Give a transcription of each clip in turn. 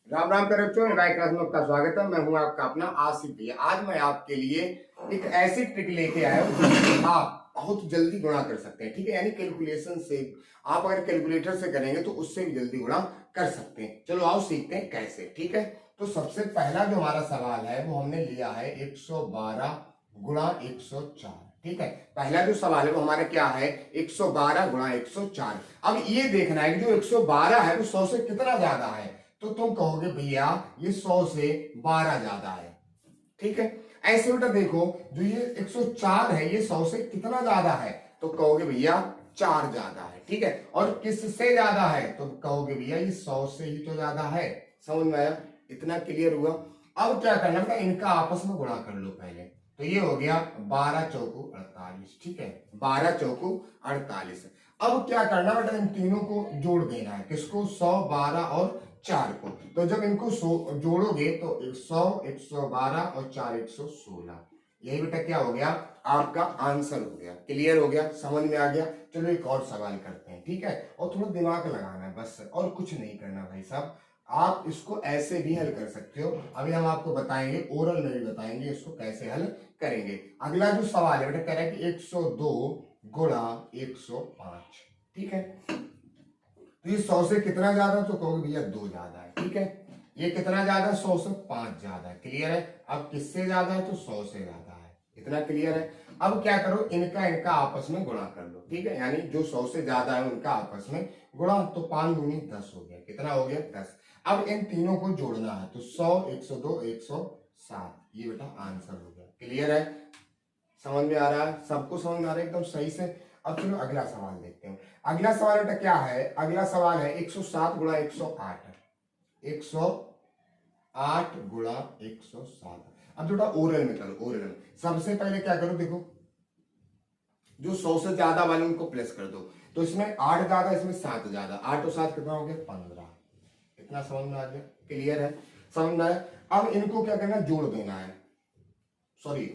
राम राम प्यारे बच्चों, मेरे क्लास में आपका स्वागत है। मैं हूं आपका अपना आसिफ भैया। आज मैं आपके लिए एक ऐसी ट्रिक लेके आया हूं जिससे आप बहुत जल्दी गुणा कर सकते हैं। ठीक है, यानी कैलकुलेशन से आप अगर कैलकुलेटर से करेंगे तो उससे भी जल्दी गुणा कर सकते हैं। चलो आओ सीखते हैं कैसे। ठीक है, तो सबसे पहला जो हमारा सवाल है वो हमने लिया है 112 गुणा 104। ठीक है, पहला जो सवाल है वो हमारा क्या है, 112 गुणा 104। अब ये देखना है कि जो 112 है वो 100 से कितना ज्यादा है। तो तुम कहोगे भैया ये 100 से 12 ज्यादा है। ठीक है, ऐसे बेटा देखो, जो ये 104 है ये 100 से कितना ज्यादा है, तो कहोगे भैया 4 ज्यादा है। ठीक है, और किससे ज्यादा है, तो कहोगे भैया ये 100 से ही तो ज्यादा है। समझ में आया? इतना क्लियर हुआ। अब क्या करना बेटा, इनका आपस में गुणा कर लो पहले। तो ये हो गया 12 चौकू 48। ठीक है, 12 चौकू 48। अब क्या करना बेटा, इन तीनों को जोड़ देना है। किसको? 100, 12 और 4 को। तो जब इनको जोड़ोगे तो 100, 112 और 4 116। यही बेटा क्या हो गया, आपका आंसर हो गया। क्लियर हो गया, समझ में आ गया। चलो एक और सवाल करते हैं। ठीक है, और थोड़ा दिमाग लगाना है बस, और कुछ नहीं करना भाई साहब। आप इसको ऐसे भी हल कर सकते हो। अभी हम आपको बताएंगे, ओरल में भी बताएंगे इसको कैसे हल करेंगे। अगला जो सवाल है बेटा कह रहा है कि 102 गुणा 105। ठीक है, तो ये 100 से कितना ज्यादा, तो कहोगे भैया 2 ज्यादा है। ठीक है, ये कितना ज्यादा है, 100 से 5 ज्यादा है। क्लियर है? अब किससे ज्यादा है, तो 100 से ज्यादा है। इतना क्लियर है? अब क्या करो, इनका इनका आपस में गुणा कर लो। ठीक है, यानी जो 100 से ज्यादा है उनका आपस में गुणा। तो 5 दूनी 10 हो गया। कितना हो गया? 10। अब इन तीनों को जोड़ना है, तो 100, 102, 107। ये बेटा आंसर हो गया। क्लियर है? समझ में आ रहा है? सबको समझ में आ रहा है एकदम सही से? अब चलो अगला सवाल देखते हैं। अगला सवाल बेटा क्या है, अगला सवाल है 107 गुणा 108। 108 गुणा 107। अब बेटा ओरल में करो, ओरल में सबसे पहले क्या करो, देखो जो 100 से ज्यादा वाले उनको प्लस कर दो। तो इसमें 8 ज्यादा, इसमें 7 ज्यादा। 8 और 7 कितना हो गया? 15। इतना समझ में आ गया? क्लियर है? समझ में आया? अब इनको क्या करना, जोड़ देना है। सॉरी,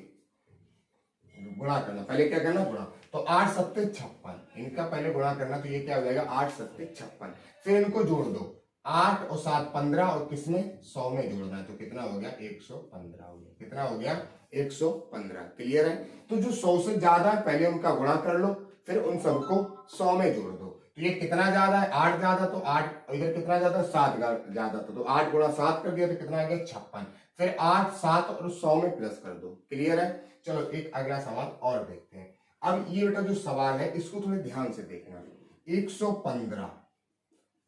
गुणा करना। पहले क्या करना, गुणा। तो 8 सत्ते 56, इनका पहले गुणा करना। तो ये क्या हो जाएगा, 8 सत्ते 56। फिर इनको जोड़ दो, 8 और 7 15, और किसमें? 100 में जोड़ना है। तो कितना हो गया? 115 हो गया। कितना हो गया? 115। क्लियर है? तो जो 100 से ज्यादा है पहले उनका गुणा कर लो, फिर उन सबको 100 में जोड़ दो। तो ये कितना ज्यादा है, 8 ज्यादा। तो 8 इधर कितना ज्यादा, 7 ज्यादा। तो 8 गुणा 7 कर दिया तो कितना आ गया? 56। फिर 8, 7 और 100 में प्लस कर दो। क्लियर है? चलो एक अगला सवाल और देखते हैं। अब ये बेटा जो सवाल है इसको थोड़े ध्यान से देखना। 115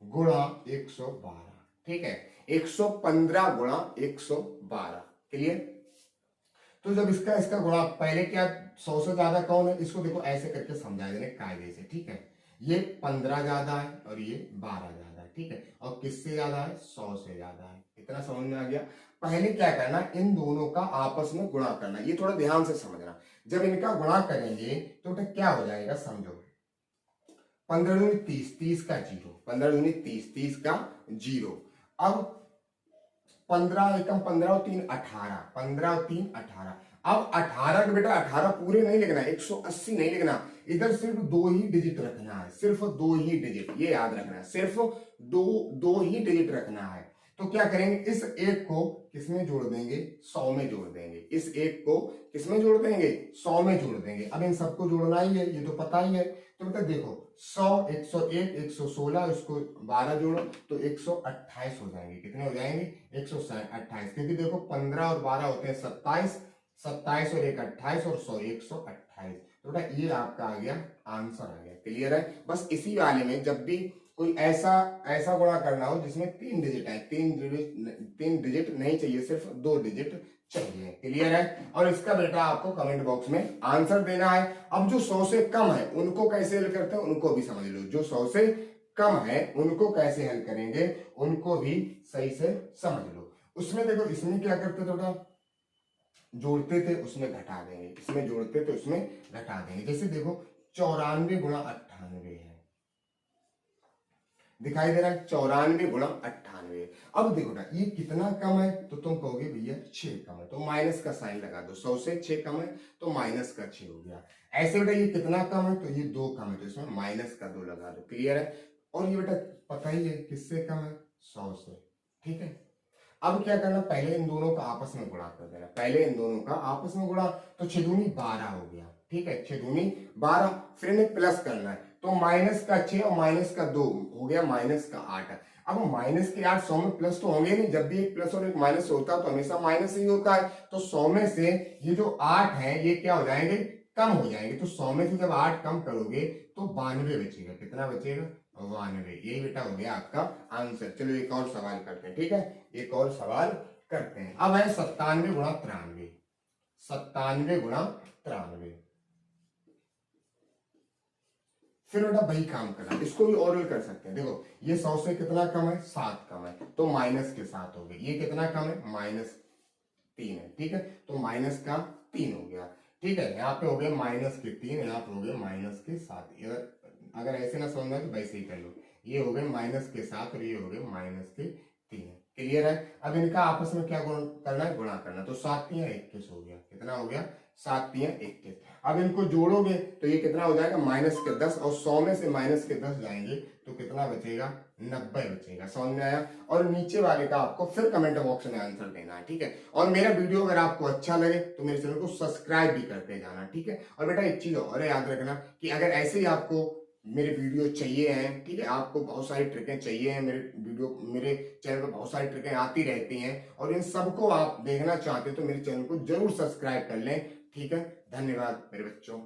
गुणा 112। ठीक है, 115 गुणा 112। क्लियर? तो जब इसका इसका गुणा, पहले क्या 100 से ज्यादा कौन है, इसको देखो ऐसे करके समझा देने कायदे से। ठीक है, ये 15 ज्यादा है और ये 12 ज्यादा है। ठीक है, और किससे ज्यादा है? 100 से ज्यादा है। इतना समझ में आ गया? पहले क्या करना, इन दोनों का आपस में गुणा करना। ये थोड़ा ध्यान से समझना। जब इनका गुणा करेंगे तो बेटा क्या हो जाएगा, समझो। 15 दूनी 30, 30 का जीरो। 15 दूनी 30, 30 का जीरो। अब 15 एकम 15 और 3 18, 15 और 3 18। अब 18 के बेटा 18 पूरे नहीं लिखना, 180 नहीं लिखना। इधर सिर्फ 2 ही डिजिट रखना है, सिर्फ 2 ही डिजिट, ये याद रखना है। सिर्फ दो ही डिजिट रखना है। तो क्या करेंगे, इस एक को किसमें जोड़ देंगे? 100 में जोड़ देंगे। इस एक को किसमें जोड़ देंगे? 100 में जोड़ देंगे। अब इन सबको जोड़ना ही है, ये तो पता ही है। तो बेटा देखो 100, 101, 116, इसको 12 जोड़ो तो 128 हो जाएंगे। कितने हो जाएंगे? 128। क्योंकि देखो 15 और 12 होते हैं 27, 27 और 1 28, और 100 128। तो बेटा ये आपका आ गया, आंसर आ गया। क्लियर है? बस इसी वाले में जब भी कोई ऐसा ऐसा गुणा करना हो जिसमें 3 डिजिट है, 3 डिजिट नहीं चाहिए, सिर्फ 2 डिजिट चाहिए। क्लियर है? और इसका बेटा आपको कमेंट बॉक्स में आंसर देना है। अब जो 100 से कम है उनको कैसे हल करते हैं उनको भी समझ लो। जो 100 से कम है उनको कैसे हल करेंगे उनको भी सही से समझ लो। उसमें देखो, इसमें क्या करते थे बेटा, जोड़ते थे उसमें घटा देंगे, इसमें जोड़ते थे उसमें घटा देंगे। जैसे देखो 94 गुणा 98 है, दिखाई दे रहा है? 94 गुणा 98। अब देखो ना ये कितना कम है, तो तुम कहोगे भैया 6 कम है, तो माइनस का साइन लगा दो। 100 से 6 कम है तो माइनस का 6 हो गया। ऐसे बेटा ये कितना कम है, तो ये 2 कम है, तो इसमें माइनस का 2 लगा दो। क्लियर है? और ये बेटा पता ही है किससे कम है, 100 से। ठीक है, अब क्या करना, पहले इन दोनों का आपस में गुणा कर देना, पहले इन दोनों का आपस में गुणा, तो 6 दूनी 12 हो गया, ठीक है, 6 दूनी 12, फिर इन्हें प्लस करना है, तो माइनस का 6 और माइनस का 2 हो गया माइनस का 8। अब माइनस के 8 100 में प्लस तो होंगे नहीं, जब भी एक प्लस और एक माइनस होता है तो हमेशा माइनस ही होता है, तो 100 में से ये जो 8 है ये क्या हो जाएंगे, कम हो जाएंगे, तो 100 में से जब 8 कम करोगे तो 92 बचेगा, कितना बचेगा, 92, यही बेटा हो गया आपका आंसर। चलो एक और सवाल करते हैं, ठीक है, एक और सवाल करते हैं। अब है 97 गुणा 93, 97 गुणा 93, फिर बेटा वही काम करना, इसको भी ओरल कर सकते हैं। देखो ये 100 से कितना कम है, 7 कम है, तो माइनस के 7 हो गए, ये कितना कम है, -3 है, ठीक है, तो माइनस का 3 हो गया, ठीक है, यहाँ पे हो गया -3, यहाँ पे हो गया -7। अगर ऐसे ना समझना तो वैसे ही कर लो, ये हो गए -7 और ये हो गए -3। क्लियर है। अब इनका आपस में क्या गुण करना है, गुणा करना, तो 7 तियां 21 हो गया, कितना हो गया, 7 तियां 21। अब इनको जोड़ोगे तो ये कितना हो जाएगा, -10, और 100 में से -10 जाएंगे तो कितना बचेगा, 90 बचेगा। समझ में आया। और नीचे वाले का आपको फिर कमेंट बॉक्स में आंसर देना है, ठीक है। और मेरा वीडियो अगर आपको अच्छा लगे तो मेरे चैनल को सब्सक्राइब भी करते जाना, ठीक है। और बेटा एक चीज और याद रखना कि अगर ऐसे ही आपको मेरे वीडियो चाहिए हैं, ठीक है, आपको बहुत सारी ट्रिकें चाहिए हैं, मेरे चैनल पर बहुत सारी ट्रिकें आती रहती हैं, और इन सबको आप देखना चाहते हैं तो मेरे चैनल को जरूर सब्सक्राइब कर लें, ठीक है। धन्यवाद मेरे बच्चों।